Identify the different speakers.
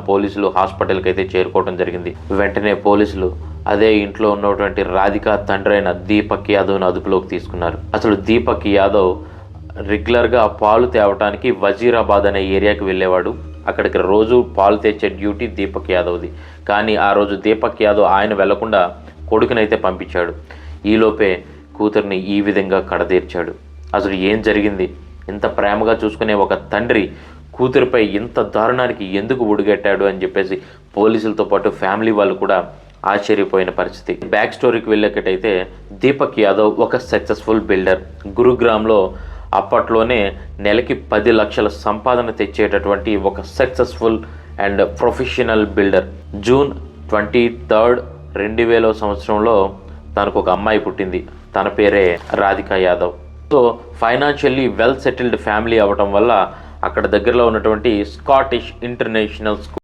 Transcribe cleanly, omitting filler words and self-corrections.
Speaker 1: పోలీసులు హాస్పిటల్కి అయితే చేరుకోవడం జరిగింది. వెంటనే పోలీసులు అదే ఇంట్లో ఉన్నటువంటి రాధిక తండ్రి అయిన దీపక్ యాదవ్ను అదుపులోకి తీసుకున్నారు. అసలు దీపక్ యాదవ్ రెగ్యులర్గా పాలు తేవటానికి వజీరాబాద్ అనే ఏరియాకి వెళ్ళేవాడు. అక్కడికి రోజు పాలు తెచ్చే డ్యూటీ దీపక్ యాదవ్ది. కానీ ఆ రోజు దీపక్ యాదవ్ ఆయన వెళ్లకుండా కొడుకునైతే పంపించాడు. ఈలోపే కూతుర్ని ఈ విధంగా కడతీర్చాడు. అసలు ఏం జరిగింది? ఇంత ప్రేమగా చూసుకునే ఒక తండ్రి కూతురిపై ఇంత దారుణానికి ఎందుకు ఒడిగట్టాడు అని చెప్పేసి పోలీసులతో పాటు ఫ్యామిలీ వాళ్ళు కూడా ఆశ్చర్యపోయిన పరిస్థితి. బ్యాక్ స్టోరీకి వెళ్ళేటట్టయితే దీపక్ యాదవ్ ఒక సక్సెస్ఫుల్ బిల్డర్. గురుగ్రామ్లో అప్పట్లోనే నెలకి 10 లక్షల సంపాదన తెచ్చేటటువంటి ఒక successful and professional builder. June 23, 2000 సంవత్సరంలో తనకు ఒక అమ్మాయి పుట్టింది. తన పేరే Radhika Yadav. So financially well settled family అవ్వటం వల్ల అక్కడ దగ్గరలో ఉన్నటువంటి స్కాటిష్ ఇంటర్నేషనల్ స్కూల్